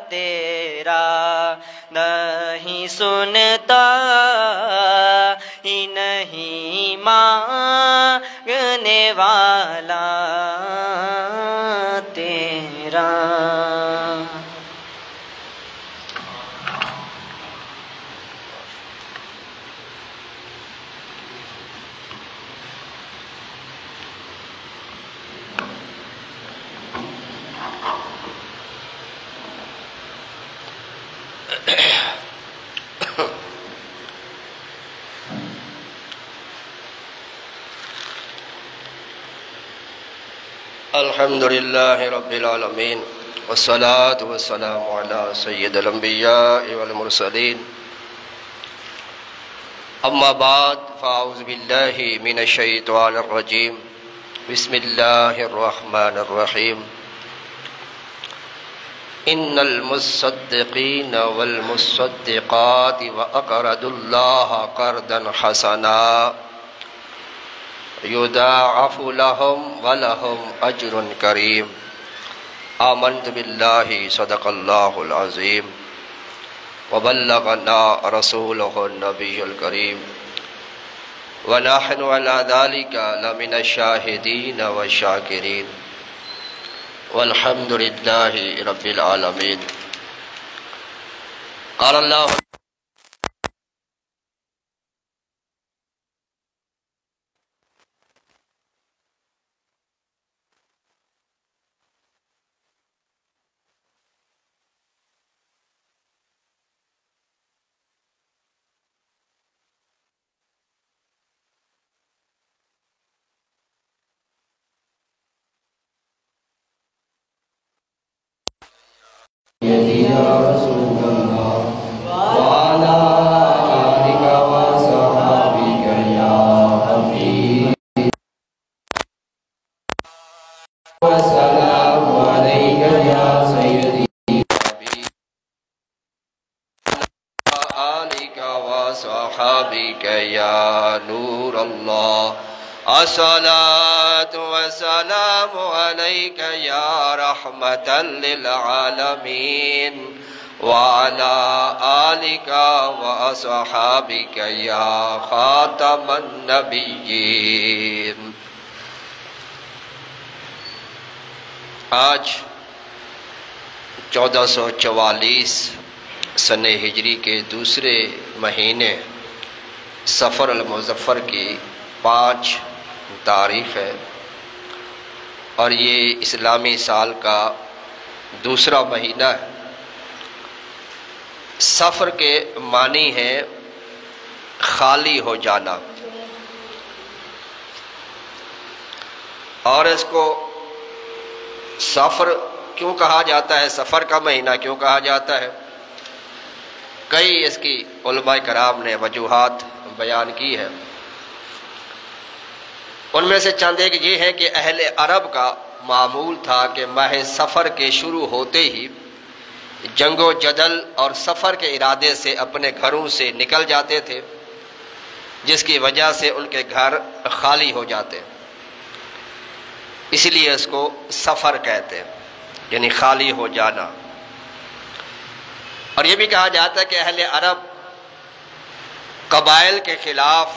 تیرا نہیں سنتا ہی نہیں مانگنے والا تیرا۔ الحمد لله رب العالمين والصلاة والسلام على سيد الأنبياء والمرسلين أما بعد فأعوذ بالله من الشيطان الرجيم بسم الله الرحمن الرحيم إن المصدقين والمصدقات وأقرضوا الله قرضا حسنا يضاعف لهم ولهم أجر كريم آمنت بالله صدق الله العظيم وبلغنا رسوله النبي الكريم ونحن على ذلك لمن الشاهدين والشاكرين والحمد لله رب العالمين۔ قال الله يا رسول الله وعلى آلك وصحبك يا حبيب والسلام عليك يا سيدي آلك وصحبك يا نور الله الصلاة والسلام عليك يا رحمة للعالمين وعلى آلك وأصحابك يا خاتم النبيين۔ آج 1444 سنہ ہجری کے دوسرے مہینے صفر المظفر کی 5 تاریخ ہے اور یہ اسلامی سال کا دوسرا مہینہ ہے۔ صفر کے معنی ہے خالی ہو جانا، اور اس کو صفر کیوں کہا جاتا ہے، سفر کا مہینہ کیوں کہا جاتا ہے؟ کئی اس کی علماء کرام نے وجوہات بیان کی ہے۔ ان میں سے چند ایک یہ ہے کہ اہل عرب کا معمول تھا کہ ماہ سفر کے شروع ہوتے ہی جنگ و جدل اور سفر کے ارادے سے اپنے گھروں سے نکل جاتے تھے، جس کی وجہ سے ان کے گھر خالی ہو جاتے، اس لیے اس کو سفر کہتے ہیں، یعنی خالی ہو جانا۔ اور یہ بھی کہا جاتا ہے کہ اہل عرب قبائل کے خلاف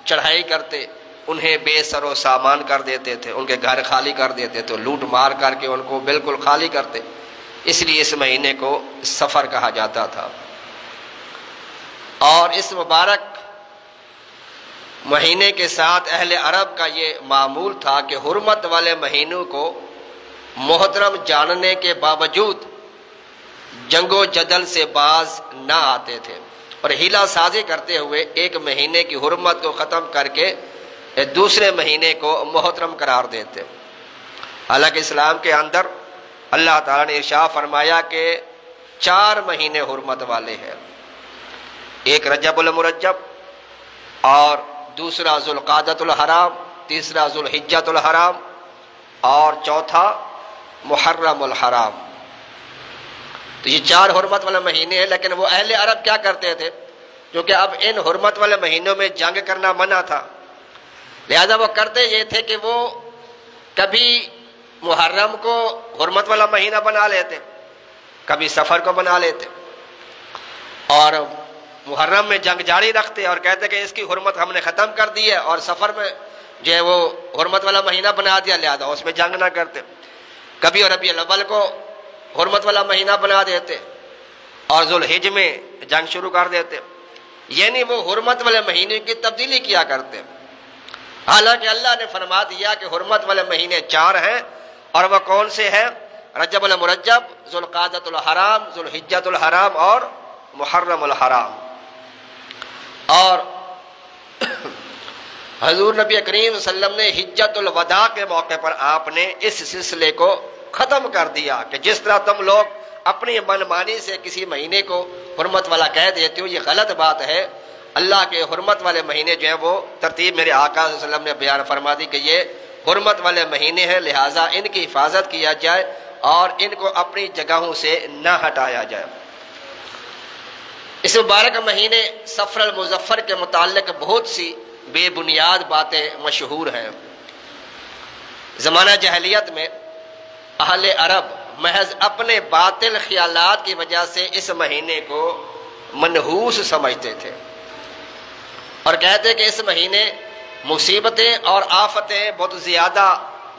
چڑھائی کرتے، انہیں بے سر و سامان کر دیتے تھے، ان کے گھر خالی کر دیتے تھے، لوٹ مار کر کے ان کو بالکل خالی کرتے، اس لیے اس مہینے کو سفر کہا جاتا تھا۔ اور اس مبارک مہینے کے ساتھ اہل عرب کا یہ معمول تھا کہ حرمت والے مہینوں کو محترم جاننے کے باوجود جنگ و جدل سے باز نہ آتے تھے، اور ہیلا سازی کرتے ہوئے ایک مہینے کی حرمت کو ختم کر کے دوسرے مہینے کو محترم قرار دیتے۔ حالانکہ اسلام کے اندر اللہ تعالیٰ نے ارشاد فرمایا کہ 4 مہینے حرمت والے ہیں، ایک رجب المرجب، اور دوسرا ذوالقعدۃ الحرام، تیسرا ذوالحجۃ الحرام، اور چوتھا محرم الحرام۔ تو یہ 4 حرمت والے مہینے ہیں، لیکن وہ اہل عرب کیا کرتے تھے؟ کیونکہ اب ان حرمت والے مہینوں میں جنگ کرنا منع تھا، لہذا وہ کرتے یہ تھے کہ وہ کبھی محرم کو حرمت والا مہینہ بنا لیتے، کبھی سفر کو بنا لیتے، اور محرم میں جنگ جاری رکھتے اور کہتے کہ اس کی حرمت ہم نے ختم کر دی ہے، اور سفر میں جو ہے وہ حرمت والا مہینہ بنا دیا، لہذا اس میں جنگ نہ کرتے۔ کبھی ربیع الاول کو حرمت والا مہینہ بنا دیتے اور ذوالحج میں جنگ شروع کر دیتے، یعنی وہ حرمت والے مہینے کی تبدیلی کیا کرتے۔ حالانکہ اللہ نے فرما دیا کہ حرمت والے مہینے 4 ہیں، اور وہ کون سے ہیں؟ رجب المرجب، ذوالقعدۃ الحرام، ذوالحجۃ الحرام اور محرم الحرام۔ اور حضور نبی کریم صلی اللہ علیہ وسلم نے حجۃ الوداع کے موقع پر آپ نے اس سلسلے کو ختم کر دیا کہ جس طرح تم لوگ اپنی من مانی سے کسی مہینے کو حرمت والا کہہ دیتے ہو، یہ غلط بات ہے۔ اللہ کے حرمت والے مہینے جو ہیں وہ ترتیب میرے آقا صلی اللہ علیہ وسلم نے بیان فرما دی کہ یہ حرمت والے مہینے ہیں، لہٰذا ان کی حفاظت کیا جائے اور ان کو اپنی جگہوں سے نہ ہٹایا جائے۔ اس مبارک مہینے صفر المظفر کے متعلق بہت سی بے بنیاد باتیں مشہور ہیں۔ زمانہ جاہلیت میں اہل عرب محض اپنے باطل خیالات کی وجہ سے اس مہینے کو منحوس سمجھتے تھے اور کہتے کہ اس مہینے مصیبتیں اور آفتیں بہت زیادہ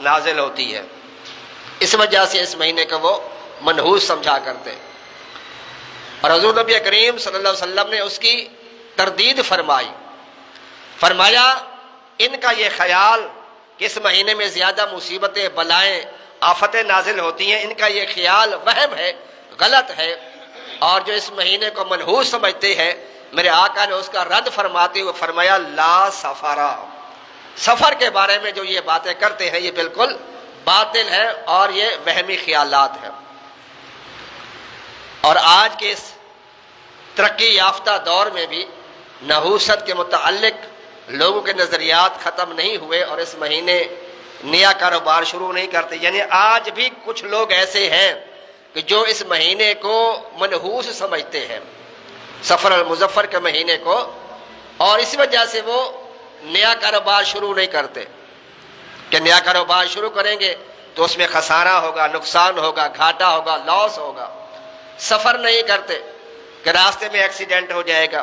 نازل ہوتی ہیں، اس وجہ سے اس مہینے کو وہ منحوس سمجھا کرتے۔ اور حضور نبی کریم صلی اللہ علیہ وسلم نے اس کی تردید فرمایا ان کا یہ خیال کہ اس مہینے میں زیادہ مصیبتیں، بلائیں، آفتیں نازل ہوتی ہیں، ان کا یہ خیال وہم ہے، غلط ہے، اور جو اس مہینے کو منحوس سمجھتے ہیں میرے آقا نے اس کا رد فرماتے ہوئے فرمایا لا سفرا، سفر کے بارے میں جو یہ باتیں کرتے ہیں یہ بالکل باطل ہے اور یہ وہمی خیالات ہیں۔ اور آج کے اس ترقی یافتہ دور میں بھی نحوست کے متعلق لوگوں کے نظریات ختم نہیں ہوئے اور اس مہینے نیا کاروبار شروع نہیں کرتے، یعنی آج بھی کچھ لوگ ایسے ہیں کہ جو اس مہینے کو منحوس سمجھتے ہیں، صفر المظفر کے مہینے کو، اور اس وجہ سے وہ نیا کاروبار شروع نہیں کرتے کہ نیا کاروبار شروع کریں گے تو اس میں خسارہ ہوگا، نقصان ہوگا، گھاٹا ہوگا، لاس ہوگا۔ سفر نہیں کرتے کہ راستے میں ایکسیڈنٹ ہو جائے گا۔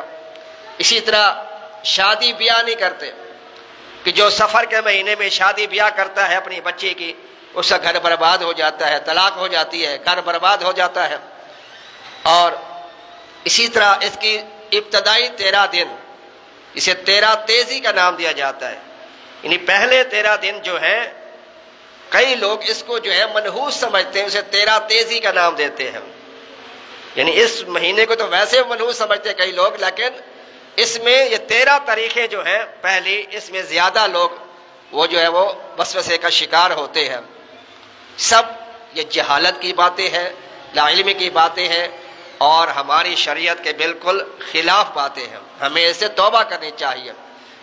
اسی طرح شادی بیاہ نہیں کرتے کہ جو سفر کے مہینے میں شادی بیاہ کرتا ہے اپنی بچی کی، اس کا گھر برباد ہو جاتا ہے، طلاق ہو جاتی ہے، گھر برباد ہو جاتا ہے۔ اور اسی طرح اس کی ابتدائی 13 دن، اسے 13 تیزی کا نام دیا جاتا ہے، یعنی پہلے 13 دن جو ہیں کئی لوگ اس کو جو ہے منحوس سمجھتے ہیں، اسے 13 تیزی کا نام دیتے ہیں، یعنی اس مہینے کو تو ویسے منحوس سمجھتے ہیں کئی لوگ، لیکن اس میں یہ 13 طریقے جو ہیں پہلی، اس میں زیادہ لوگ وہ جو ہے وہ وسوسے کا شکار ہوتے ہیں۔ سب یہ جہالت کی باتیں ہیں، لا علمی کی باتیں ہیں اور ہماری شریعت کے بالکل خلاف باتیں ہیں، ہمیں اس سے توبہ کرنی چاہیے۔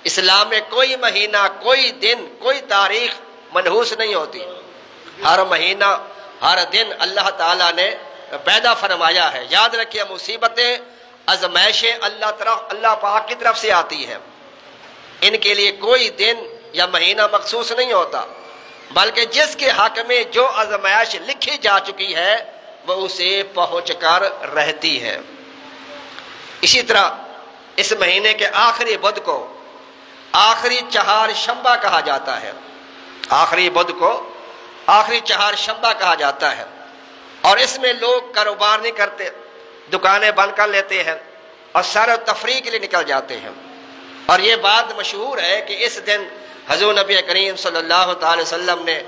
اسلام میں کوئی مہینہ، کوئی دن، کوئی تاریخ منحوس نہیں ہوتی، ہر مہینہ، ہر دن اللہ تعالیٰ نے پیدا فرمایا ہے۔ یاد رکھیے مصیبتیں، آزمائشیں اللہ پاک کی طرف سے آتی ہیں، ان کے لیے کوئی دن یا مہینہ مخصوص نہیں ہوتا، بلکہ جس کے حق میں جو آزمائش لکھی جا چکی ہے وہ اسے پہنچ کر رہتی ہے۔ اسی طرح اس مہینے کے آخری بدھ کو آخری چہار شنبہ کہا جاتا ہے، آخری بدھ کو آخری چہار شنبہ کہا جاتا ہے، اور اس میں لوگ کاروبار نہیں کرتے، دکانیں بند کر لیتے ہیں اور سیر و تفریح کے لیے نکل جاتے ہیں۔ اور یہ بات مشہور ہے کہ اس دن حضور نبی کریم صلی اللہ تعالی وسلم نے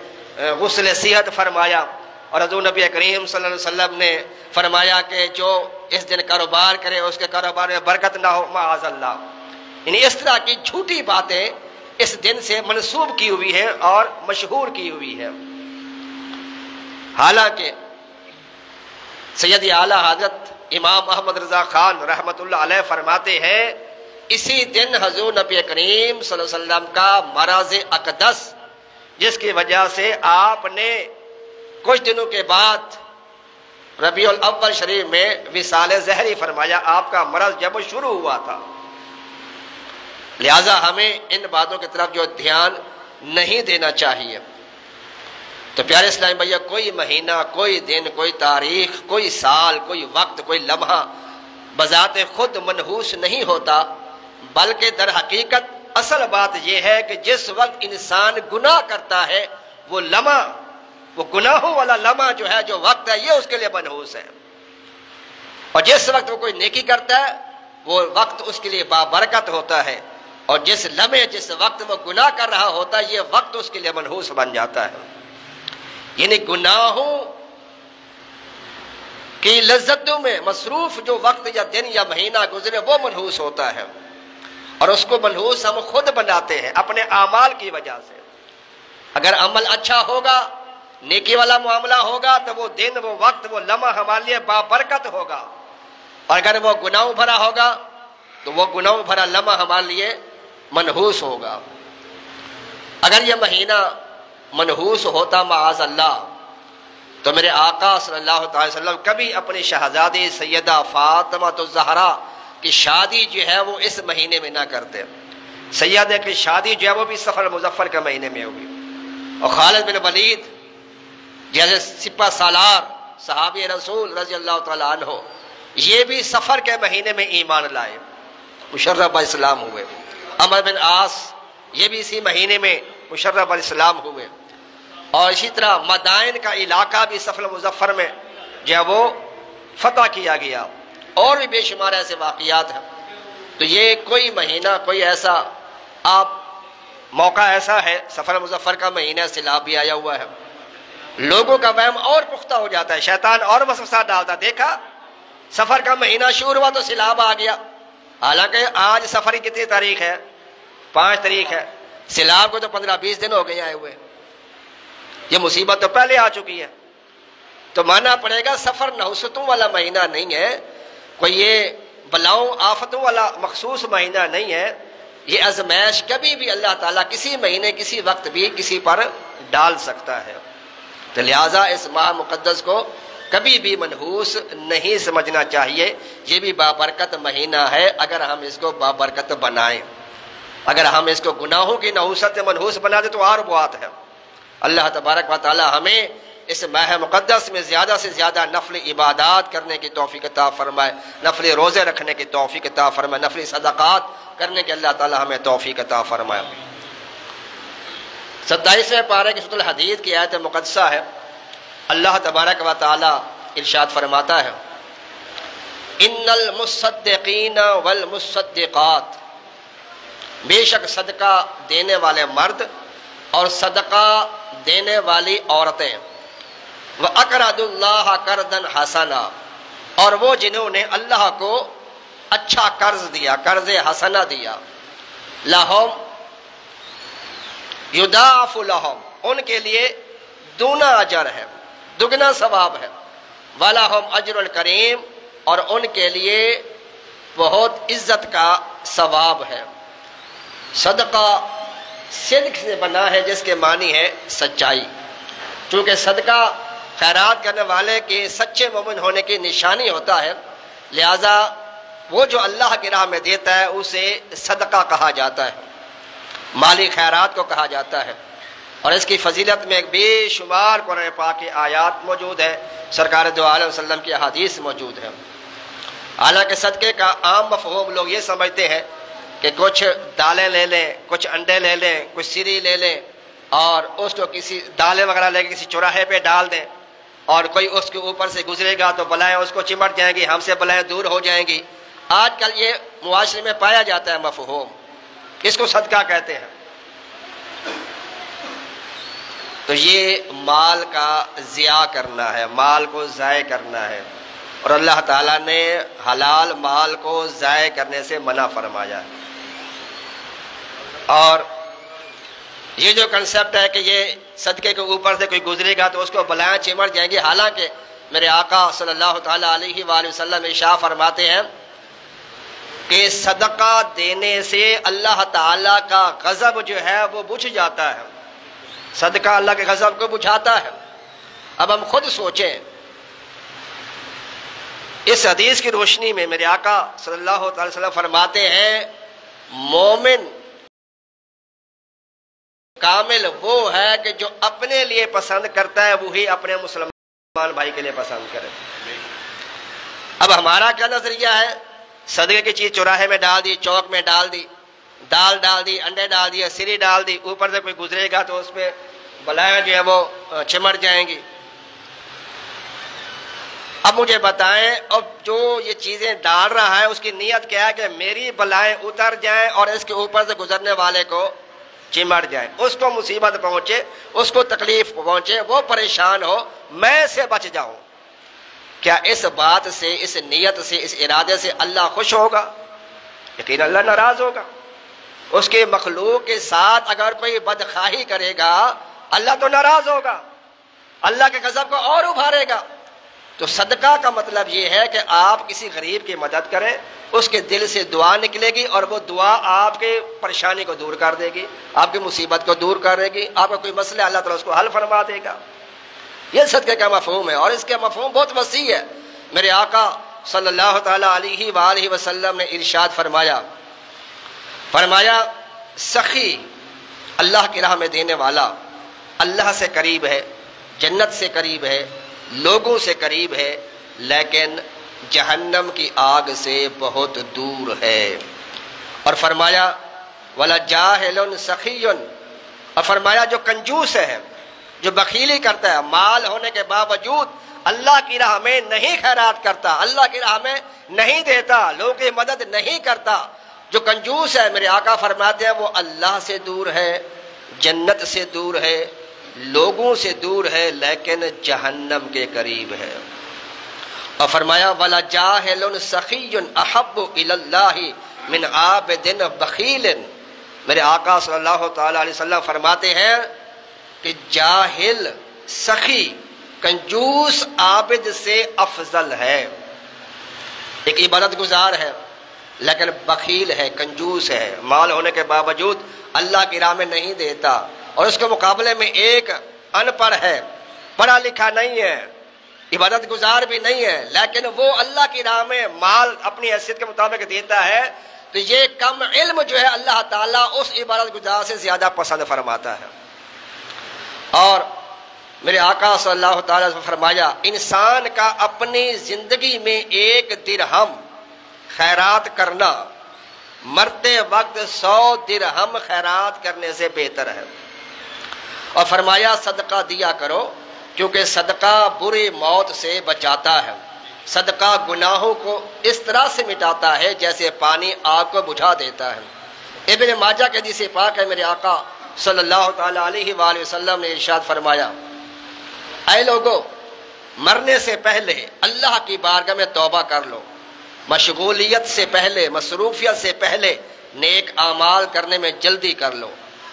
غسل صحت فرمایا، اور حضور نبی کریم صلی اللہ علیہ وسلم نے فرمایا کہ جو اس دن کاروبار کرے اس کے کاروبار میں برکت نہ ہو، معاذ اللہ۔ یعنی اس طرح کی جھوٹی باتیں اس دن سے منسوب کی ہوئی ہیں اور مشہور کی ہوئی ہے۔ حالانکہ سید اعلیٰ حضرت امام احمد رضا خان رحمۃ اللہ علیہ فرماتے ہیں اسی دن حضور نبی کریم صلی اللہ علیہ وسلم کا مرض اقدس، جس کی وجہ سے آپ نے کچھ دنوں کے بعد ربیع الاول شریف میں وصال ظہری فرمایا، آپ کا مرض جب شروع ہوا تھا۔ لہذا ہمیں ان باتوں کی طرف جو دھیان نہیں دینا چاہیے۔ تو پیارے اسلامی بھیا، کوئی مہینہ، کوئی دن، کوئی تاریخ، کوئی سال، کوئی وقت، کوئی لمحہ بذات خود منحوس نہیں ہوتا، بلکہ در حقیقت اصل بات یہ ہے کہ جس وقت انسان گناہ کرتا ہے وہ لمحہ، وہ گناہوں والا لمحہ جو ہے، جو وقت ہے، یہ اس کے لیے منحوس ہے، اور جس وقت وہ کوئی نیکی کرتا ہے وہ وقت اس کے لیے بابرکت ہوتا ہے، اور جس لمحے، جس وقت وہ گناہ کر رہا ہوتا ہے، یہ وقت اس کے لیے منحوس بن جاتا ہے۔ یعنی گناہوں کی لذتوں میں مصروف جو وقت یا دن یا مہینہ گزرے وہ منحوس ہوتا ہے، اور اس کو منحوس ہم خود بناتے ہیں اپنے اعمال کی وجہ سے۔ اگر عمل اچھا ہوگا، نیکی والا معاملہ ہوگا، تو وہ دن، وہ وقت، وہ لمحہ ہمارے لیے بابرکت ہوگا، اور اگر وہ گناہوں بھرا ہوگا تو وہ گناہوں بھرا لمحہ ہمارے لیے منحوس ہوگا۔ اگر یہ مہینہ منحوس ہوتا معاذ اللہ تو میرے آقا صلی اللہ علیہ وسلم کبھی اپنی شہزادی سیدہ فاطمہ الزہرا کی شادی جو ہے وہ اس مہینے میں نہ کرتے۔ سیدہ کی شادی جو ہے وہ بھی سفر مظفر کے مہینے میں ہوگی، اور خالد بن ولید جیسے سپہ سالار صحابی رسول رضی اللہ تعالیٰ عنہ، یہ بھی سفر کے مہینے میں ایمان لائے، مشرف اسلام ہوئے۔ عمر بن عاص یہ بھی اسی مہینے میں مشرف اسلام ہوئے، اور اسی طرح مدائن کا علاقہ بھی سفر مظفر میں جو ہے وہ فتح کیا گیا، اور بھی بے شمار ایسے واقعات ہیں۔ تو یہ کوئی مہینہ، کوئی ایسا آپ موقع ایسا ہے، سفر مظفر کا مہینہ، سیلاب بھی آیا ہوا ہے، لوگوں کا وہم اور پختہ ہو جاتا ہے، شیطان اور وسوسہ ڈالتا ہے، دیکھا سفر کا مہینہ شروع ہوا تو سیلاب آ گیا، حالانکہ آج سفر کی کتنی تاریخ ہے؟ 5 تاریخ ہے، سیلاب کو تو 15-20 دن ہو گئے آئے ہوئے، یہ مصیبت تو پہلے آ چکی ہے۔ تو ماننا پڑے گا سفر نحوستوں والا مہینہ نہیں ہے، کوئی یہ بلاؤں آفتوں والا مخصوص مہینہ نہیں ہے، یہ آزمائش کبھی بھی اللہ تعالیٰ کسی مہینے، کسی وقت بھی کسی پر ڈال سکتا ہے۔ تو لہٰذا اس ماہ مقدس کو کبھی بھی منحوس نہیں سمجھنا چاہیے، یہ بھی بابرکت مہینہ ہے اگر ہم اس کو بابرکت بنائیں۔ اگر ہم اس کو گناہوں کی نحوست منحوس بنا دیں تو اور بات ہے۔ اللہ تبارک و تعالی ہمیں اس ماہ مقدس میں زیادہ سے زیادہ نفل عبادات کرنے کی توفیق عطا فرمائے، نفل روزے رکھنے کی توفیق عطا فرمائے، نفل صدقات کرنے کی اللہ تعالی ہمیں توفیق عطا فرمائے۔ 27ویں پارے کی سورۃ الحدید کی آیت مقدسہ ہے، اللہ تبارک و تعالی ارشاد فرماتا ہے، ان المصدقین والمصدقات، بے شک صدقہ دینے والے مرد اور صدقہ دینے والی عورتیں، وَأَقْرَضُوا اللَّهَ قَرْضًا حَسَنًا، اور وہ جنہوں نے اللہ کو اچھا قرض دیا، قرض حسنہ دیا، لَهُمْ يُضَاعَفُ لَهُمْ، ان کے لیے دونا اجر ہے، دگنا ثواب ہے، وَلَهُمْ أَجْرٌ كَرِيمٌ، اور ان کے لیے بہت عزت کا ثواب ہے۔ صدقہ صدق سے بنا ہے، جس کے معنی ہے سچائی، چونکہ صدقہ خیرات کرنے والے کے سچے مومن ہونے کی نشانی ہوتا ہے، لہذا وہ جو اللہ کی راہ میں دیتا ہے اسے صدقہ کہا جاتا ہے، مالی خیرات کو کہا جاتا ہے، اور اس کی فضیلت میں ایک بے شمار قرآن پاک کی آیات موجود ہے، سرکار دو علیہ وسلم کی احادیث موجود ہے۔ حالانکہ صدقے کا عام مفہوم لوگ یہ سمجھتے ہیں کہ کچھ دالیں لے لیں، کچھ انڈے لے لیں، کچھ سری لے لیں، اور اس کو کسی دالیں وغیرہ لے کے کسی چوراہے پہ ڈال دیں، اور کوئی اس کے اوپر سے گزرے گا تو بلائیں اس کو چمٹ جائیں گی، ہم سے بلائیں دور ہو جائیں گی۔ آج کل یہ معاشرے میں پایا جاتا ہے مفہوم، اس کو صدقہ کہتے ہیں۔ تو یہ مال کا ضیاع کرنا ہے، مال کو ضائع کرنا ہے، اور اللہ تعالیٰ نے حلال مال کو ضائع کرنے سے منع فرمایا ہے۔ اور یہ جو کنسیپٹ ہے کہ یہ صدقے کے اوپر سے کوئی گزرے گا تو اس کو بلائیں چمٹ جائیں گی، حالانکہ میرے آقا صلی اللہ تعالیٰ علیہ وآلہ وسلم ارشاد فرماتے ہیں کہ صدقہ دینے سے اللہ تعالیٰ کا غضب جو ہے وہ بجھ جاتا ہے، صدقہ اللہ کے غضب کو بجھاتا ہے۔ اب ہم خود سوچیں، اس حدیث کی روشنی میں میرے آقا صلی اللہ تعالی وسلم فرماتے ہیں مومن کامل وہ ہے کہ جو اپنے لیے پسند کرتا ہے وہی اپنے مسلمان بھائی کے لیے پسند کرے۔ اب ہمارا کیا نظریہ ہے؟ صدقے کی چیز چوراہے میں ڈال دی، چوک میں ڈال دی، دال ڈال دی، انڈے ڈال دیے، سری ڈال دی، اوپر سے کوئی گزرے گا تو اس پہ بلائیں جو ہے وہ چمٹ جائیں گی۔ اب مجھے بتائیں، اب جو یہ چیزیں ڈال رہا ہے اس کی نیت کیا ہے کہ میری بلائیں اتر جائیں اور اس کے اوپر سے گزرنے والے کو چمٹ جائیں، اس کو مصیبت پہنچے، اس کو تکلیف پہنچے، وہ پریشان ہو، میں سے بچ جاؤں۔ کیا اس بات سے، اس نیت سے، اس ارادے سے اللہ خوش ہوگا؟ یقین اللہ ناراض ہوگا۔ اس کے مخلوق کے ساتھ اگر کوئی بدخواہی کرے گا اللہ تو ناراض ہوگا، اللہ کے غضب کو اور ابھارے گا۔ تو صدقہ کا مطلب یہ ہے کہ آپ کسی غریب کی مدد کریں، اس کے دل سے دعا نکلے گی اور وہ دعا آپ کے پریشانی کو دور کر دے گی، آپ کی مصیبت کو دور کر دے گی، آپ کا کوئی مسئلہ اللہ تعالیٰ اس کو حل فرما دے گا۔ یہ صدقے کا مفہوم ہے، اور اس کا مفہوم بہت وسیع ہے۔ میرے آقا صلی اللہ تعالیٰ علیہ وآلہ وسلم نے ارشاد فرمایا سخی، اللہ کی راہ میں دینے والا، اللہ سے قریب ہے، جنت سے قریب ہے، لوگوں سے قریب ہے، لیکن جہنم کی آگ سے بہت دور ہے۔ اور فرمایا وَلَجَاهِلٌ سَخِيٌّ، اور فرمایا جو کنجوس ہے، جو بخیلی کرتا ہے، مال ہونے کے باوجود اللہ کی راہ میں نہیں خیرات کرتا، اللہ کی راہ میں نہیں دیتا، لوگوں کی مدد نہیں کرتا، جو کنجوس ہے، میرے آقا فرماتے ہیں وہ اللہ سے دور ہے، جنت سے دور ہے، لوگوں سے دور ہے، لیکن جہنم کے قریب ہے۔ اور فرمایا وَلَجَاهِلٌ سَخِيٌّ أَحَبُّ إِلَى اللَّهِ مِنْ عَابِدٍ بَخِيلٍ، میرے آقا صلی اللہ تعالیٰ علیہ وسلم فرماتے ہیں کہ جاہل، سخی، کنجوس عابد سے افضل ہے۔ ایک عبادت گزار ہے لیکن بخیل ہے، کنجوس ہے، مال ہونے کے باوجود اللہ کی راہ میں نہیں دیتا، اور اس کے مقابلے میں ایک ان پڑھ ہے، پڑھا لکھا نہیں ہے، عبادت گزار بھی نہیں ہے، لیکن وہ اللہ کی راہ میں مال اپنی حیثیت کے مطابق دیتا ہے، تو یہ کم علم جو ہے اللہ تعالیٰ اس عبادت گزار سے زیادہ پسند فرماتا ہے۔ اور میرے آقا صلی اللہ تعالیٰ نے فرمایا انسان کا اپنی زندگی میں 1 درہم خیرات کرنا مرتے وقت 100 درہم خیرات کرنے سے بہتر ہے۔ اور فرمایا صدقہ دیا کرو کیونکہ صدقہ بری موت سے بچاتا ہے، صدقہ گناہوں کو اس طرح سے مٹاتا ہے جیسے پانی آگ کو بجھا دیتا ہے۔ ابن ماجہ کے حدیث پاک ہے، میرے آقا صلی اللہ تعالیٰ علیہ وآلہ وسلم نے ارشاد فرمایا اے لوگو، مرنے سے پہلے اللہ کی بارگاہ میں توبہ کر لو، مشغولیت سے پہلے، مصروفیت سے پہلے نیک اعمال کرنے میں جلدی کر لو،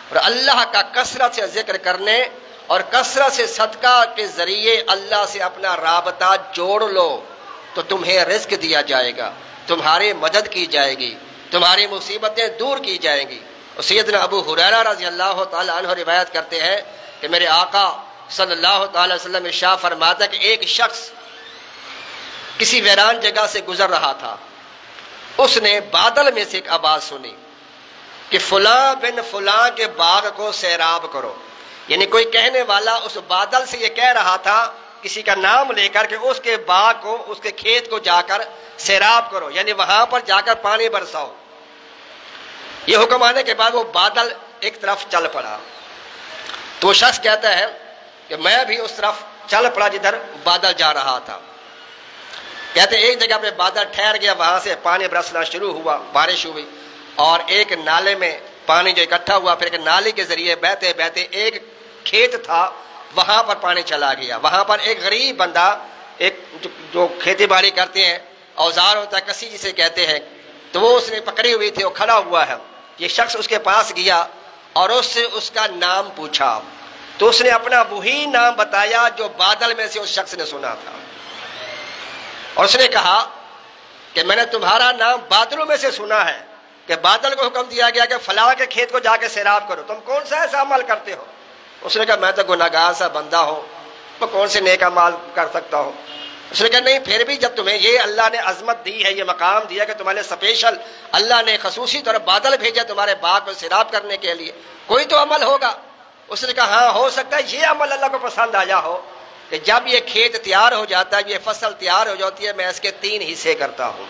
اور اللہ کا کثرت سے ذکر کرنے اور کثرت سے صدقہ کے ذریعے اللہ سے اپنا رابطہ جوڑ لو تو تمہیں رزق دیا جائے گا، تمہاری مدد کی جائے گی، تمہاری مصیبتیں دور کی جائیں گی۔ اور سیدنا ابو ہریرہ رضی اللہ تعالیٰ عنہ روایت کرتے ہیں کہ میرے آقا صلی اللہ تعالیٰ علیہ وسلم ارشاد فرماتا ہے کہ ایک شخص کسی ویران جگہ سے گزر رہا تھا، اس نے بادل میں سے ایک آواز سنی کہ فلاں بن فلاں کے باغ کو سیراب کرو، یعنی کوئی کہنے والا اس بادل سے یہ کہہ رہا تھا کسی کا نام لے کر کہ اس کے باغ کو، اس کے کھیت کو جا کر سیراب کرو، یعنی وہاں پر جا کر پانی برساؤ۔ یہ حکم آنے کے بعد وہ بادل ایک طرف چل پڑا، تو وہ شخص کہتا ہے کہ میں بھی اس طرف چل پڑا جدھر بادل جا رہا تھا۔ کہتے ایک جگہ پہ بادل ٹھہر گیا، وہاں سے پانی برسنا شروع ہوا، بارش ہوئی، اور ایک نالے میں پانی جو اکٹھا ہوا، پھر ایک نالی کے ذریعے بہتے بہتے ایک کھیت تھا وہاں پر پانی چلا گیا۔ وہاں پر ایک غریب بندہ، ایک جو کھیتی باڑی کرتے ہیں، اوزار ہوتا ہے کسی جسے کہتے ہیں، تو وہ اس نے پکڑی ہوئی تھی، وہ کھڑا ہوا ہے۔ یہ شخص اس کے پاس گیا اور اس سے اس کا نام پوچھا، تو اس نے اپنا وہی نام بتایا جو بادل میں سے اس شخص نے سنا تھا، اور اس نے کہا کہ میں نے تمہارا نام بادلوں میں سے سنا ہے کہ بادل کو حکم دیا گیا کہ فلاں کے کھیت کو جا کے سیراب کرو، تم کون سا ایسا عمل کرتے ہو؟ اس نے کہا میں تو گناہگار سا بندہ ہوں، میں کون سے نیک عمل کر سکتا ہوں؟ اس نے کہا نہیں، پھر بھی جب تمہیں یہ اللہ نے عظمت دی ہے، یہ مقام دیا کہ تمہارے اسپیشل اللہ نے خصوصی طور پر بادل بھیجا تمہارے باغ کو سیراب کرنے کے لیے، کوئی تو عمل ہوگا۔ اس نے کہا ہاں ہو سکتا ہے یہ عمل اللہ کو پسند آیا ہو کہ جب یہ کھیت تیار ہو جاتا ہے، یہ فصل تیار ہو جاتی ہے، میں اس کے 3 حصے کرتا ہوں،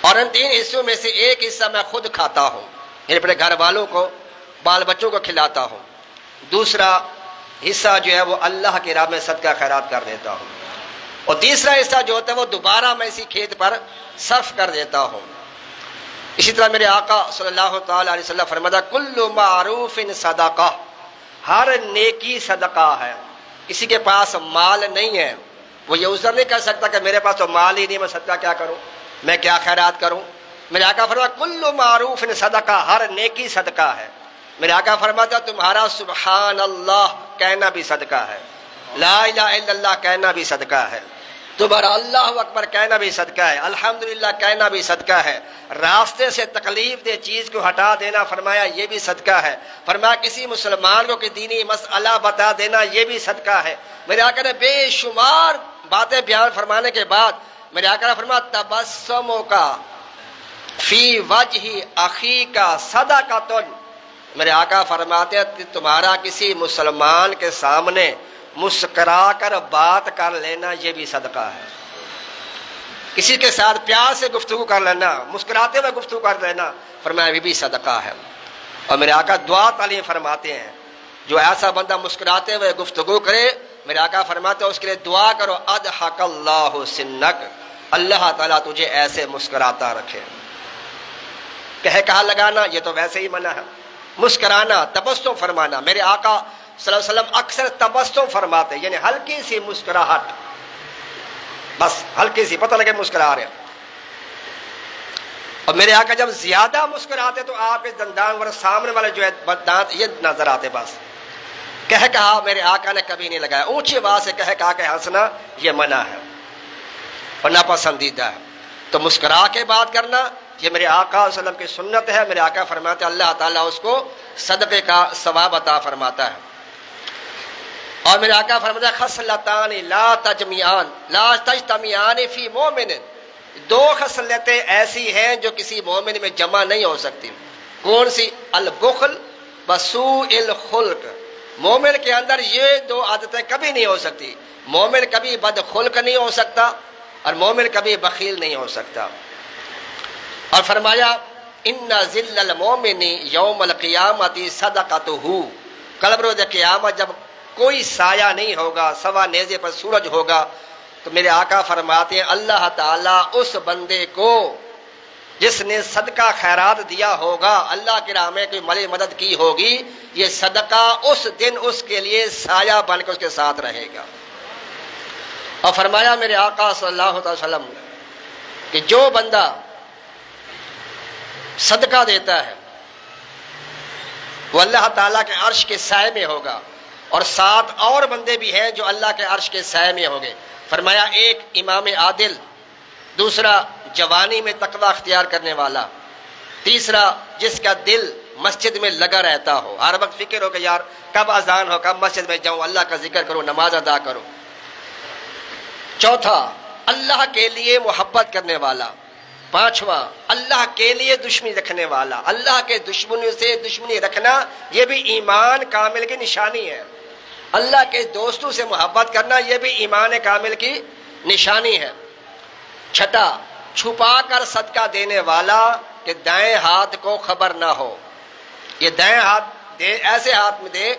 اور ان 3 حصوں میں سے ایک حصہ میں خود کھاتا ہوں، یعنی اپنے گھر والوں کو، بال بچوں کو کھلاتا ہوں، دوسرا حصہ جو ہے وہ اللہ کی راہ میں صدقہ خیرات کر دیتا ہوں، اور تیسرا حصہ جو ہوتا ہے وہ دوبارہ میں اسی کھیت پر صرف کر دیتا ہوں۔ اسی طرح میرے آقا صلی اللہ تعالی علیہ وسلم فرماتا کل معروف صدقہ، ہر نیکی صدقہ ہے۔ کسی کے پاس مال نہیں ہے، وہ یہ عذر نہیں کر سکتا کہ میرے پاس تو مال ہی نہیں، میں صدقہ کیا کروں، میں کیا خیرات کروں۔ میرے آقا فرماتا کل معروف صدقہ، ہر نیکی صدقہ ہے۔ میرے آقا فرماتا تمہارا سبحان اللہ کہنا بھی صدقہ ہے، لا الہ الا اللہ کہنا بھی صدقہ ہے، تمہارا اللہ اکبر کہنا بھی صدقہ ہے، الحمدللہ کہنا بھی صدقہ ہے، راستے سے تکلیف دہ چیز کو ہٹا دینا فرمایا یہ بھی صدقہ ہے، فرمایا کسی مسلمان کو کہ دینی مسئلہ بتا دینا یہ بھی صدقہ ہے۔ میرے آقا نے بے شمار باتیں بیان فرمانے کے بعد میرے آقا نے فرمایا تبسموں کا فی وجہ اخی کا صدقۃ، میرے آقا فرماتے ہیں کہ تمہارا کسی مسلمان کے سامنے مسکرا کر بات کر لینا یہ بھی صدقہ ہے، کسی کے ساتھ پیار سے گفتگو کر لینا، مسکراتے ہوئے گفتگو کر لینا، فرمایا یہ بھی صدقہ ہے۔ اور میرے آقا دعا تعلیم فرماتے ہیں جو ایسا بندہ مسکراتے ہوئے گفتگو کرے، میرے آقا فرماتے ہیں اس کے لیے دعا کرو اضحک اللہ سنک، اللہ تعالیٰ تجھے ایسے مسکراتا رکھے۔ کہا لگانا یہ تو ویسے ہی منع ہے، مسکرانا، تبسم فرمانا، میرے آقا صلی اللہ علیہ وسلم اکثر تبسم فرماتے، یعنی ہلکی سی مسکراہٹ، بس ہلکی سی، پتہ لگے مسکرا رہے ہیں۔ اور میرے آقا جب زیادہ مسکراتے تو آپ کے دندان ور سامنے والے جو ہے دانت یہ نظر آتے، بس کہا میرے آقا نے کبھی نہیں لگایا، اونچی آواز سے کہا کہ ہنسنا یہ منع ہے اور ناپسندیدہ ہے۔ تو مسکرا کے بات کرنا یہ میرے آقا صلی اللہ علیہ وسلم کی سنت ہے۔ میرے آقا فرماتے ہیں اللہ تعالیٰ اس کو صدقے کا ثواب عطا فرماتا ہے۔ اور میرے آقا فرماتا ہے خصلتان لا تجتمعان فی مومن، 2 خصلتیں ایسی ہیں جو کسی مومن میں جمع نہیں ہو سکتی۔ کون سی؟ البخل وسوء الخلق، مومن کے اندر یہ 2 عادتیں کبھی نہیں ہو سکتی، مومن کبھی بد خلق نہیں ہو سکتا اور مومن کبھی بخیل نہیں ہو سکتا۔ اور فرمایا ان ذل المومن یوم القیامت صدقتہ، کل بروز قیامت جب کوئی سایہ نہیں ہوگا، سوا نیزے پر سورج ہوگا، تو میرے آقا فرماتے ہیں اللہ تعالیٰ اس بندے کو جس نے صدقہ خیرات دیا ہوگا، اللہ کی راہ میں کوئی ملی مدد کی ہوگی، یہ صدقہ اس دن اس کے لیے سایہ بن کے اس کے ساتھ رہے گا۔ اور فرمایا میرے آقا صلی اللہ علیہ وسلم کہ جو بندہ صدقہ دیتا ہے وہ اللہ تعالیٰ کے عرش کے سائے میں ہوگا، اور 7 اور بندے بھی ہیں جو اللہ کے عرش کے سائے میں ہوں گے۔ فرمایا ایک امام عادل، دوسرا جوانی میں تقوی اختیار کرنے والا، تیسرا جس کا دل مسجد میں لگا رہتا ہو، ہر وقت فکر ہو کہ یار کب اذان ہو، کب مسجد میں جاؤں، اللہ کا ذکر کروں، نماز ادا کروں، چوتھا اللہ کے لیے محبت کرنے والا، پانچواں اللہ کے لیے دشمنی رکھنے والا۔ اللہ کے دشمنوں سے دشمنی رکھنا یہ بھی ایمان کامل کی نشانی ہے، اللہ کے دوستوں سے محبت کرنا یہ بھی ایمان کامل کی نشانی ہے۔ چھٹا چھپا کر صدقہ دینے والا کہ دائیں ہاتھ کو خبر نہ ہو، یہ دائیں ہاتھ دے، ایسے ہاتھ میں دے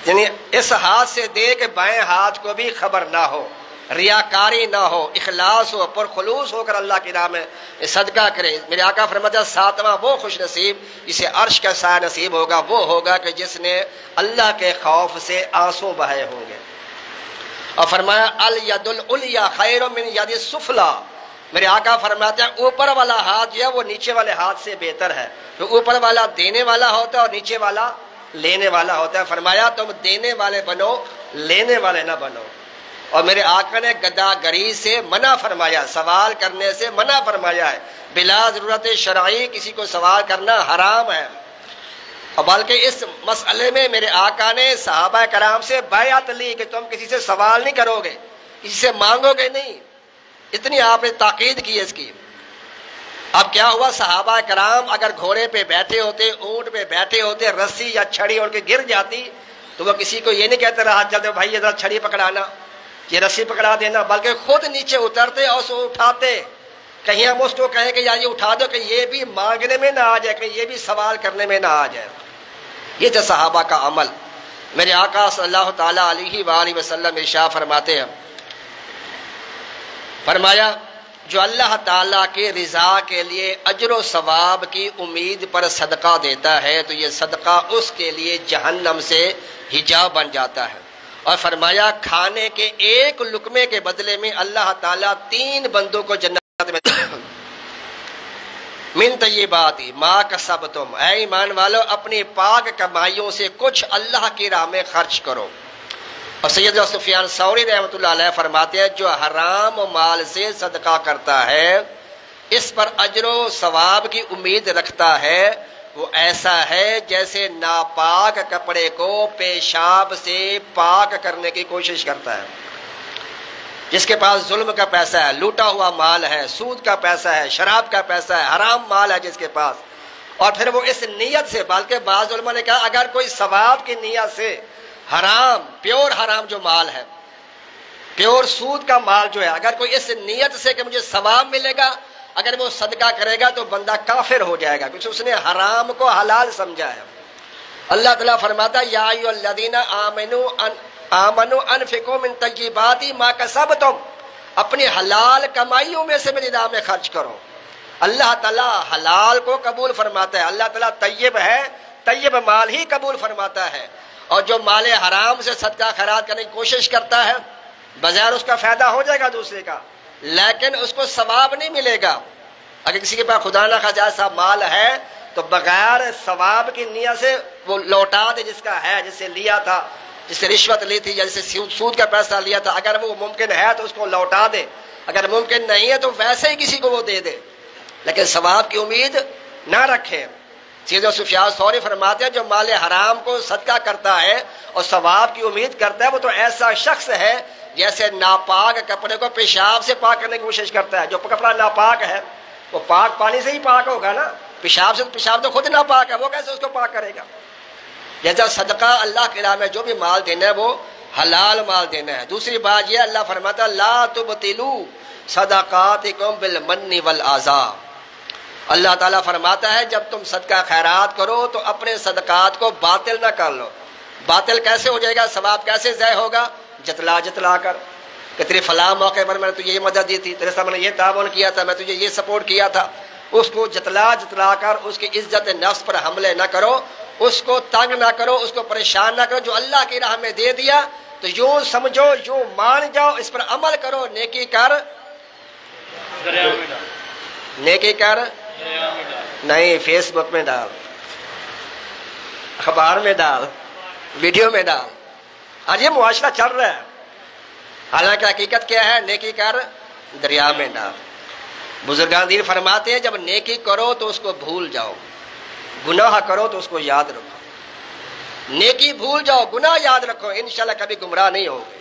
یعنی اس ہاتھ سے دے کہ بائیں ہاتھ کو بھی خبر نہ ہو، ریاکاری نہ ہو، اخلاص ہو، پرخلوص ہو کر اللہ کی راہ میں صدقہ کرے۔ میرے آقا فرماتا ہے 7واں وہ خوش نصیب جسے عرش کا سایہ نصیب ہوگا، وہ ہوگا کہ جس نے اللہ کے خوف سے آنسو بہائے ہوں گے۔ اور فرمایا الید العلیٰ خیر من ید السفلی، میرے آقا فرماتے ہیں اوپر والا ہاتھ جو ہے وہ نیچے والے ہاتھ سے بہتر ہے، تو اوپر والا دینے والا ہوتا ہے اور نیچے والا لینے والا ہوتا ہے۔ فرمایا تم دینے والے بنو، لینے والے نہ بنو۔ اور میرے آقا نے گداگری سے منع فرمایا، سوال کرنے سے منع فرمایا ہے، بلا ضرورت شرعی کسی کو سوال کرنا حرام ہے۔ اور بلکہ اس مسئلے میں میرے آقا نے صحابہ کرام سے بیعت لی کہ تم کسی سے سوال نہیں کرو گے، کسی سے مانگو گے نہیں، اتنی آپ نے تاکید کی ہے اس کی۔ اب کیا ہوا، صحابہ کرام اگر گھوڑے پہ بیٹھے ہوتے، اونٹ پہ بیٹھے ہوتے، رسی یا چھڑی اڑ کے گر جاتی تو وہ کسی کو یہ نہیں کہتے رہا چلتے بھائی یہ ذرا چھڑی پکڑانا، یہ رسی پکڑا دینا، بلکہ خود نیچے اترتے اور اس کو اٹھاتے. کہیں ہم اس کو کہیں کہ یار یہ اٹھا دو کہ یہ بھی مانگنے میں نہ آ جائے، کہ یہ بھی سوال کرنے میں نہ آ جائے. یہ تھا صحابہ کا عمل. میرے آقا صلی اللہ تعالیٰ علیہ وآلہ وسلم ارشاد فرماتے ہیں، فرمایا جو اللہ تعالیٰ کے رضا کے لیے اجر و ثواب کی امید پر صدقہ دیتا ہے تو یہ صدقہ اس کے لیے جہنم سے حجاب بن جاتا ہے. اور فرمایا کھانے کے ایک لقمے کے بدلے میں اللہ تعالیٰ 3 بندوں کو جنت میں من طیبات ما کسبتم، اے ایمان والو اپنی پاک کمائیوں سے کچھ اللہ کی راہ میں خرچ کرو. اور سیدنا سفیان ثوری رحمۃ اللہ علیہ فرماتے ہیں جو حرام مال سے صدقہ کرتا ہے اس پر اجر و ثواب کی امید رکھتا ہے، وہ ایسا ہے جیسے ناپاک کپڑے کو پیشاب سے پاک کرنے کی کوشش کرتا ہے. جس کے پاس ظلم کا پیسہ ہے، لوٹا ہوا مال ہے، سود کا پیسہ ہے، شراب کا پیسہ ہے، حرام مال ہے جس کے پاس، اور پھر وہ اس نیت سے، بلکہ بعض علماء نے کہا اگر کوئی ثواب کی نیت سے حرام، پیور حرام جو مال ہے، پیور سود کا مال جو ہے، اگر کوئی اس نیت سے کہ مجھے ثواب ملے گا اگر وہ صدقہ کرے گا تو بندہ کافر ہو جائے گا، کیونکہ اس نے حرام کو حلال سمجھا ہے. اللہ تعالیٰ فرماتا ہے یا ایھا الذین آمنوا انفقوا من طیبات ما کسبتم، اپنی حلال کمائیوں میں سے میری راہ میں خرچ کرو. اللہ تعالیٰ حلال کو قبول فرماتا ہے، اللہ تعالیٰ طیب ہے، طیب مال ہی قبول فرماتا ہے. اور جو مال حرام سے صدقہ خیرات کرنے کی کوشش کرتا ہے بظاہر اس کا فائدہ ہو جائے گا دوسرے کا، لیکن اس کو ثواب نہیں ملے گا. اگر کسی کے پاس خدا نہ خواستہ ایسا مال ہے تو بغیر ثواب کی نیت سے وہ لوٹا دے جس کا ہے، جس سے لیا تھا، جس سے رشوت لی تھی یا جس سے سود کا پیسہ لیا تھا، اگر وہ ممکن ہے تو اس کو لوٹا دے، اگر ممکن نہیں ہے تو ویسے ہی کسی کو وہ دے دے، لیکن ثواب کی امید نہ رکھے. سیدنا سفیان ثوری فرماتے ہیں جو مال حرام کو صدقہ کرتا ہے اور ثواب کی امید کرتا ہے وہ تو ایسا شخص ہے جیسے ناپاک کپڑے کو پیشاب سے پاک کرنے کی کوشش کرتا ہے. جو کپڑا ناپاک ہے وہ پاک پانی سے ہی پاک ہوگا نا، پیشاب سے، پیشاب تو خود ناپاک ہے، وہ کیسے اس کو پاک کرے گا. جیسا صدقہ اللہ کی راہ میں جو بھی مال دینا ہے وہ حلال مال دینا ہے. دوسری بات یہ اللہ فرماتا ہے لا تبطلوا صدقاتکم بالمن والعذاب. اللہ تعالیٰ فرماتا ہے جب تم صدقہ خیرات کرو تو اپنے صدقات کو باطل نہ کر لو. باطل کیسے ہو جائے گا، ثواب کیسے ضائع ہوگا؟ جتلا کر کہ تیرے فلاں موقع پر میں نے تجھے یہ مدد دی تھی، تیرے ساتھ میں نے یہ تعاون کیا تھا، میں تجھے یہ سپورٹ کیا تھا. اس کو جتلا کر اس کی عزت نفس پر حملے نہ کرو، اس کو تنگ نہ کرو، اس کو پریشان نہ کرو. جو اللہ کی راہ میں دے دیا تو یوں سمجھو، یوں مان جاؤ، اس پر عمل کرو. نیکی کر نیکی کر نہیں، فیس بک میں ڈال، اخبار میں ڈال، ویڈیو میں ڈال. آج یہ معاشرہ چل رہا ہے، حالانکہ حقیقت کیا ہے؟ نیکی کر دریا میں ڈال. بزرگان دین فرماتے ہیں جب نیکی کرو تو اس کو بھول جاؤ، گناہ کرو تو اس کو یاد رکھو. نیکی بھول جاؤ، گناہ یاد رکھو، انشاءاللہ کبھی گمراہ نہیں ہوگے.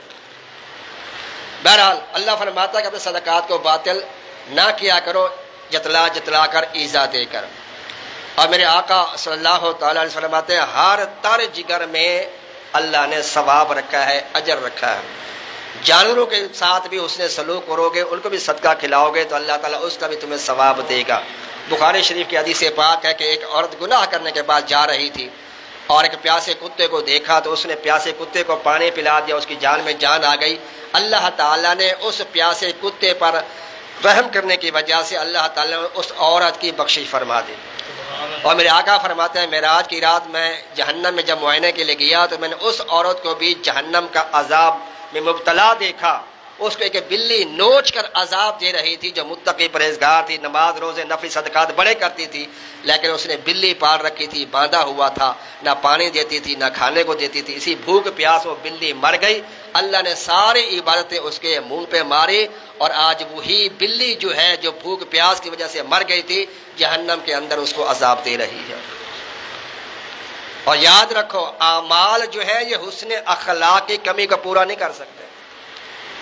بہرحال اللہ فرماتا ہے کہ اپنے صدقات کو باطل نہ کیا کرو، جتلا کر، ایذا دے کر. اور میرے آقا صلی اللہ تعالیٰ علیہ وسلم فرماتے ہیں ہر تر جگر میں اللہ نے ثواب رکھا ہے، اجر رکھا ہے. جانوروں کے ساتھ بھی حسن سلوک کرو گے، ان کو بھی صدقہ کھلاؤ گے تو اللہ تعالیٰ اس کا بھی تمہیں ثواب دے گا. بخاری شریف کی حدیث پاک ہے کہ ایک عورت گناہ کرنے کے بعد جا رہی تھی اور ایک پیاسے کتے کو دیکھا تو اس نے پیاسے کتے کو پانی پلا دیا، اس کی جان میں جان آ گئی. اللہ تعالیٰ نے اس پیاسے کتے پر رحم کرنے کی وجہ سے اللہ تعالیٰ نے اس عورت کی بخشش فرما دی. اور میرے آقا فرماتے ہیں معراج کی رات میں جہنم میں جب معائنے کے لیے گیا تو میں نے اس عورت کو بھی جہنم کا عذاب میں مبتلا دیکھا. اس کو ایک بلی نوچ کر عذاب دے رہی تھی جو متقی پرہیزگار تھی، نماز روزے نفلی صدقات بڑے کرتی تھی، لیکن اس نے بلی پال رکھی تھی، باندھا ہوا تھا، نہ پانی دیتی تھی نہ کھانے کو دیتی تھی. اسی بھوک پیاس وہ بلی مر گئی. اللہ نے ساری عبادتیں اس کے منہ پہ ماری اور آج وہی بلی جو ہے جو بھوک پیاس کی وجہ سے مر گئی تھی جہنم کے اندر اس کو عذاب دے رہی ہے. اور یاد رکھو اعمال جو ہے یہ حسن اخلاق کی کمی کو پورا نہیں کر سکتے.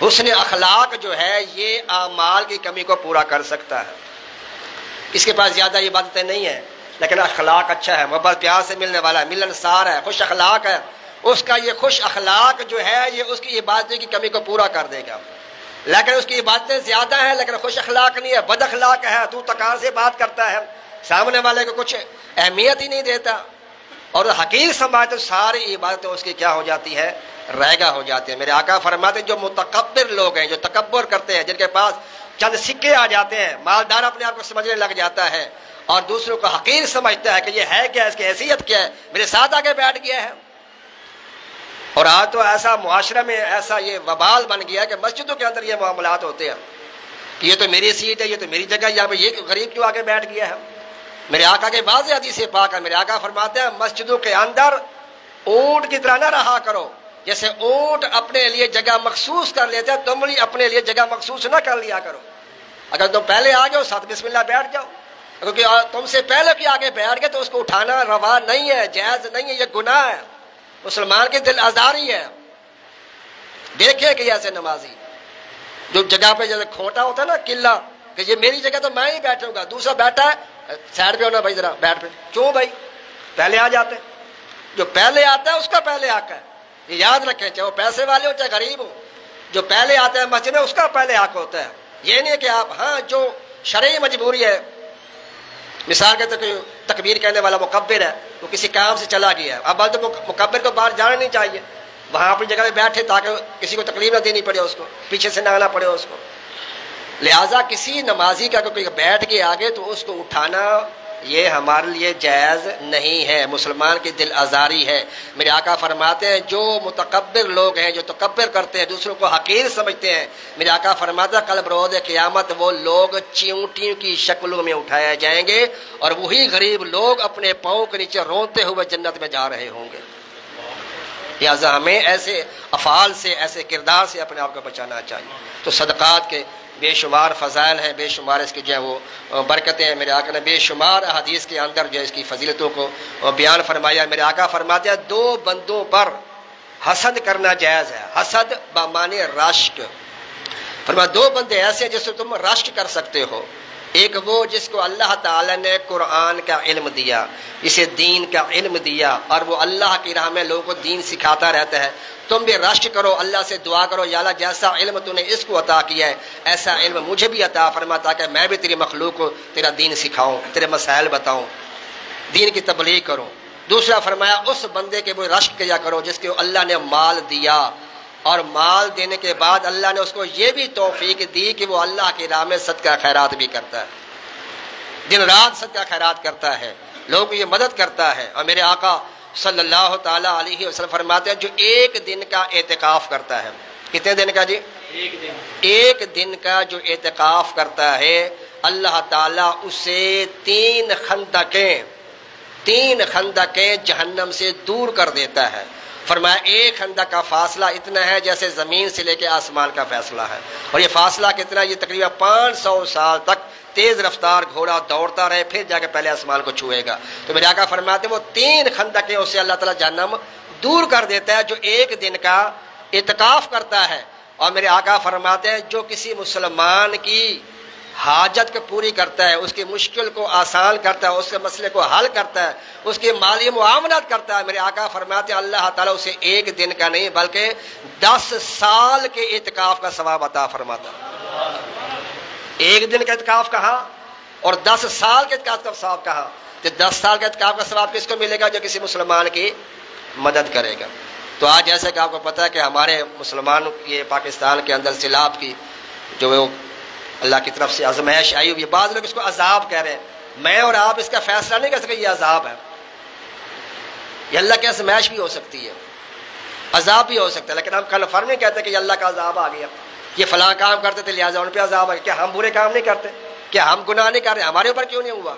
حسن اخلاق جو ہے یہ اعمال کی کمی کو پورا کر سکتا ہے. اس کے پاس زیادہ عبادتیں نہیں ہیں لیکن اخلاق اچھا ہے، محبت پیار سے ملنے والا ہے، ملنسار ہے، خوش اخلاق ہے، اس کا یہ خوش اخلاق جو ہے یہ اس کی عبادت کی کمی کو پورا کر دے گا۔ لیکن اس کی عبادتیں زیادہ ہیں لیکن خوش اخلاق نہیں ہے، بد اخلاق ہے، تو تکان سے بات کرتا ہے، سامنے والے کو کچھ اہمیت ہی نہیں دیتا اور حقیر سمجھتا تو ساری عبادتیں اس کی کیا ہو جاتی ہے، رائگاں ہو جاتی ہیں۔ میرے آقا فرماتے ہیں جو متکبر لوگ ہیں، جو تکبر کرتے ہیں، جن کے پاس چند سکے آ جاتے ہیں، مالدار اپنے آپ کو سمجھنے لگ جاتا ہے اور دوسروں کو حقیر سمجھتا ہے کہ یہ ہے کیا، اس کی حیثیت کیا ہے، میرے ساتھ آگے بیٹھ گیا ہے۔ اور آج تو ایسا معاشرہ میں ایسا یہ وبال بن گیا ہے کہ مسجدوں کے اندر یہ معاملات ہوتے ہیں کہ یہ تو میری سیٹ ہے، یہ تو میری جگہ، یہاں پہ یہ غریب کیوں آگے بیٹھ گیا ہے۔ میرے آقا کے واضح حدیث پاک ہے، میرے آقا فرماتے ہیں مسجدوں کے اندر اونٹ کی طرح نہ رہا کرو، جیسے اونٹ اپنے لیے جگہ مخصوص کر لیتے ہیں، تم بھی اپنے لیے جگہ مخصوص نہ کر لیا کرو۔ اگر تم پہلے آ جاؤ ساتھ بسم اللہ بیٹھ جاؤ، کیونکہ تم سے پہلے کوئی آگے بیٹھ گئے تو اس کو اٹھانا روا نہیں ہے، جائز نہیں ہے، یہ گناہ ہے، مسلمان کی دل آزاری ہے۔ دیکھے کہ ایسے نمازی جو جگہ پہ جیسے کھوٹا ہوتا ہے نا قلعہ، کہ یہ میری جگہ تو میں ہی بیٹھوں گا، دوسرا بیٹھا ہے سائڈ پہ ہونا بھائی، ذرا بیٹھ پہ، کیوں بھائی پہلے آ جاتے ہیں۔ جو پہلے آتا ہے اس کا پہلے حق ہے، یہ یاد رکھیں، چاہے وہ پیسے والے ہو چاہے غریب ہو، جو پہلے آتا ہے مسجد میں اس کا پہلے حق ہوتا ہے۔ یہ نہیں کہ آپ ہاں جو شرعی مجبوری ہے، مثال کے تو تکبیر کہنے والا مکبر ہے، وہ کسی کام سے چلا گیا ہے، اب تو مکبر کو باہر جانا نہیں چاہیے، وہاں اپنی جگہ پہ بیٹھے تاکہ کسی کو تکلیف نہ دینی پڑے، اس کو پیچھے سے نہ آنا پڑے اس کو۔ لہٰذا کسی نمازی کا کوئی بیٹھ کے آگے تو اس کو اٹھانا یہ ہمارے لیے جائز نہیں ہے، مسلمان کی دل آزاری ہے۔ میرے آقا فرماتے ہیں جو متکبر لوگ ہیں، جو تکبر کرتے ہیں، دوسروں کو حقیر سمجھتے ہیں، میرے آقا فرماتا ہے کل بروز قیامت وہ لوگ چیونٹیوں کی شکلوں میں اٹھائے جائیں گے اور وہی غریب لوگ اپنے پاؤں کے نیچے روتے ہوئے جنت میں جا رہے ہوں گے۔ لہٰذا ہمیں ایسے افعال سے، ایسے کردار سے اپنے آپ کو بچانا چاہیے۔ تو صدقات کے بے شمار فضائل ہیں، بے شمار اس کی جو ہے وہ برکتیں ہیں۔ میرے آقا نے بے شمار حدیث کے اندر جو ہے اس کی فضیلتوں کو بیان فرمایا۔ میرے آقا فرماتے ہیں دو بندوں پر حسد کرنا جائز ہے، حسد بمعنی رشک۔ فرمایا دو بندے ایسے ہیں جس سے تم رشک کر سکتے ہو، ایک وہ جس کو اللہ تعالی نے قرآن کا علم دیا، اسے دین کا علم دیا اور وہ اللہ کی راہ میں لوگوں کو دین سکھاتا رہتا ہے۔ تم بھی رشک کرو، اللہ سے دعا کرو، یا اللہ جیسا علم تو نے اس کو عطا کیا ہے ایسا علم مجھے بھی عطا فرما تاکہ میں بھی تیری مخلوق کو تیرا دین سکھاؤں، تیرے مسائل بتاؤں، دین کی تبلیغ کروں۔ دوسرا فرمایا اس بندے کے وہ رشک کیا کرو جس کو اللہ نے مال دیا اور مال دینے کے بعد اللہ نے اس کو یہ بھی توفیق دی کہ وہ اللہ کی راہ میں صدقہ خیرات بھی کرتا ہے، دن رات صدقہ خیرات کرتا ہے، لوگوں کی یہ مدد کرتا ہے۔ اور میرے آقا صلی اللہ تعالی علیہ وسلم فرماتے ہیں جو ایک دن کا اعتکاف کرتا ہے، کتنے دن کا جی؟ ایک دن کا جو اعتکاف کرتا ہے اللہ تعالیٰ اسے تین خندقیں جہنم سے دور کر دیتا ہے۔ فرمایا ایک خندق کا فاصلہ اتنا ہے جیسے زمین سے لے کے آسمان کا فاصلہ ہے، اور یہ فاصلہ کتنا؟ یہ تقریباً 500 سال تک تیز رفتار گھوڑا دوڑتا رہے پھر جا کے پہلے آسمان کو چھوئے گا۔ تو میرے آقا فرماتے ہیں وہ تین خندقیں اسے اللہ تعالیٰ جہنم دور کر دیتا ہے جو ایک دن کا اعتکاف کرتا ہے۔ اور میرے آقا فرماتے ہیں جو کسی مسلمان کی حاجت کو پوری کرتا ہے، اس کی مشکل کو آسان کرتا ہے، اس کے مسئلے کو حل کرتا ہے، اس کی مالی معاملات کرتا ہے، میرے آقا فرماتے ہیں اللہ تعالیٰ اسے ایک دن کا نہیں بلکہ 10 سال کے اعتکاف کا ثواب عطا فرماتا ہے۔ ایک دن کا اعتکاف کہاں اور 10 سال کے اعتکاف کا ثواب کہاں؟ تو 10 سال کے اعتکاف کا ثواب کس کو ملے گا؟ جو کسی مسلمان کی مدد کرے گا۔ تو آج جیسے کہ آپ کو پتہ ہے کہ ہمارے مسلمان یہ پاکستان کے اندر سیلاب کی جو وہ اللہ کی طرف سے آزمائش آئی ہوئی ہے، بعض لوگ اس کو عذاب کہہ رہے ہیں، میں اور آپ اس کا فیصلہ نہیں کر سکتے یہ عذاب ہے، یہ اللہ کی آزمائش بھی ہو سکتی ہے، عذاب بھی ہو سکتا ہے، لیکن ہم کنفرم نہیں کہتے کہ یہ اللہ کا عذاب آ گیا، یہ فلاں کام کرتے تھے لہٰذا ان پہ عذاب آ گیا۔ کیا ہم برے کام نہیں کرتے؟ کیا ہم گناہ نہیں کر رہے؟ ہمارے اوپر کیوں نہیں ہوا؟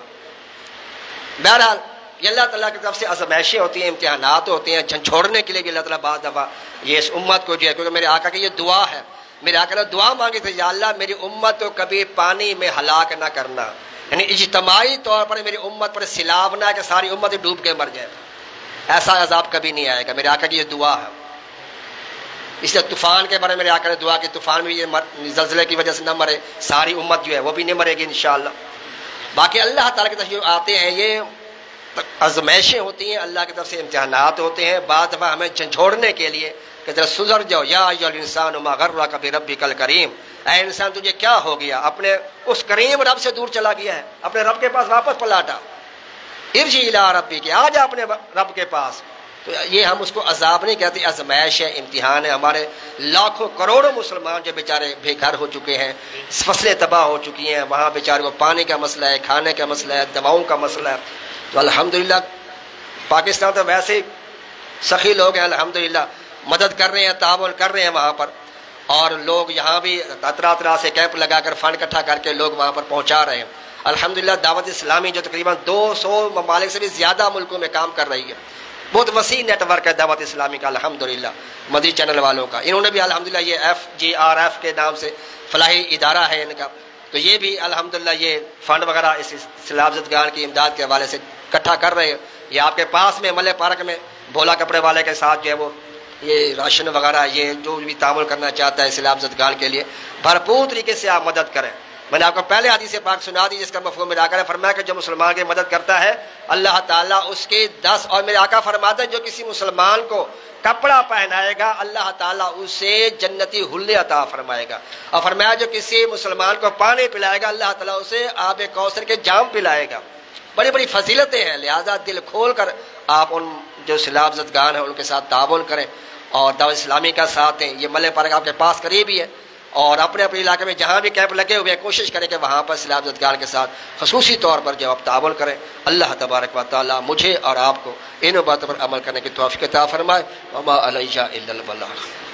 بہرحال یہ اللہ تعالیٰ کی طرف سے آزمائشیں ہوتی ہیں، امتحانات ہوتے ہیں، جھنجھوڑنے کے لیے بھی اللہ تعالیٰ بعض دفعہ یہ اس امت کو جو ہے، کیونکہ میرے آقا کی یہ دعا ہے، میرے آقا نے دعا مانگی تھی یا اللہ میری امت کو کبھی پانی میں ہلاک نہ کرنا، یعنی اجتماعی طور پر میری امت پر سیلاب نہ کہ ساری امت ڈوب کے مر جائے، ایسا عذاب کبھی نہیں آئے گا۔ میرے آقا کی یہ دعا ہے۔ اس لیے طوفان کے بارے میں میرے آقا نے دعا کی طوفان میں یہ زلزلے کی وجہ سے نہ مرے، ساری امت جو ہے وہ بھی نہیں مرے گی انشاءاللہ۔ باقی اللہ تعالیٰ کی طرف جو آتے ہیں یہ آزمائشیں ہوتی ہیں، اللہ کی طرف سے امتحانات ہوتے ہیں، بعض دفعہ ہمیں جھنجھوڑنے کے لیے کہ ذرا سدھر جاؤ، یا ایھا الانسان ما غرک بربک الکریم، اے انسان تجھے کیا ہو گیا، اپنے اس کریم رب سے دور چلا گیا ہے، اپنے رب کے پاس واپس پلٹا، ارجع الی ربک، آ جا اپنے رب کے پاس۔ تو یہ ہم اس کو عذاب نہیں کہتے، آزمائش ہے، امتحان ہے۔ ہمارے لاکھوں کروڑوں مسلمان جو بیچارے بے گھر ہو چکے ہیں، فصلیں تباہ ہو چکی ہیں، وہاں بیچارے کو پانی کا مسئلہ ہے، کھانے کا مسئلہ ہے، دواؤں کا مسئلہ ہے۔ تو الحمدللہ پاکستان تو ویسے ہی سخی لوگ ہیں، الحمدللہ مدد کر رہے ہیں، تعاون کر رہے ہیں وہاں پر، اور لوگ یہاں بھی طرح سے کیمپ لگا کر فنڈ اکٹھا کر کے لوگ وہاں پر پہنچا رہے ہیں۔ الحمدللہ دعوت اسلامی جو تقریباً 200 ممالک سے بھی زیادہ ملکوں میں کام کر رہی ہے، بہت وسیع نیٹ ورک ہے دعوت اسلامی کا الحمدللہ، مدی چینل والوں کا۔ انہوں نے بھی الحمدللہ یہ FGRF کے نام سے فلاحی ادارہ ہے ان کا، تو یہ بھی الحمدللہ یہ فنڈ وغیرہ اس سیلاب زدگان کی امداد کے حوالے سے اکٹھا کر رہے ہیں۔ یہ آپ کے پاس میں ملے پارک میں بھولا کپڑے والے کے ساتھ جو ہے وہ یہ راشن وغیرہ یہ جو بھی تعامل کرنا چاہتا ہے سیلاب زدگان کے لیے بھرپور طریقے سے آپ مدد کریں۔ میں نے آپ کو پہلے حدیث پاک سنا دی جس کا مفہوم ملا کر فرمایا کہ جو مسلمان کی مدد کرتا ہے اللہ تعالیٰ اس کے 10، اور میرے آقا فرماتے ہیں جو کسی مسلمان کو کپڑا پہنائے گا اللہ تعالیٰ اسے جنتی حلے عطا فرمائے گا، اور فرمایا جو کسی مسلمان کو پانی پلائے گا اللہ تعالیٰ اسے آب کوثر کے جام پلائے گا۔ بڑی بڑی فضیلتیں ہیں، لہذا دل کھول کر آپ ان جو سیلاب زدگان ہیں ان کے ساتھ تعاون کریں اور دعوت اسلامی کا ساتھ دیں۔ یہ ملے پارک آپ کے پاس قریب ہی ہے، اور اپنے اپنے علاقے میں جہاں بھی کیمپ لگے ہوئے ہیں کوشش کریں کہ وہاں پر سیلاب زدگان کے ساتھ خصوصی طور پر جو آپ تعاون کریں۔ اللہ تبارک و تعالیٰ مجھے اور آپ کو ان باتوں پر عمل کرنے کی توفیق عطا فرمائے۔ وما علیہ الا البلاغ۔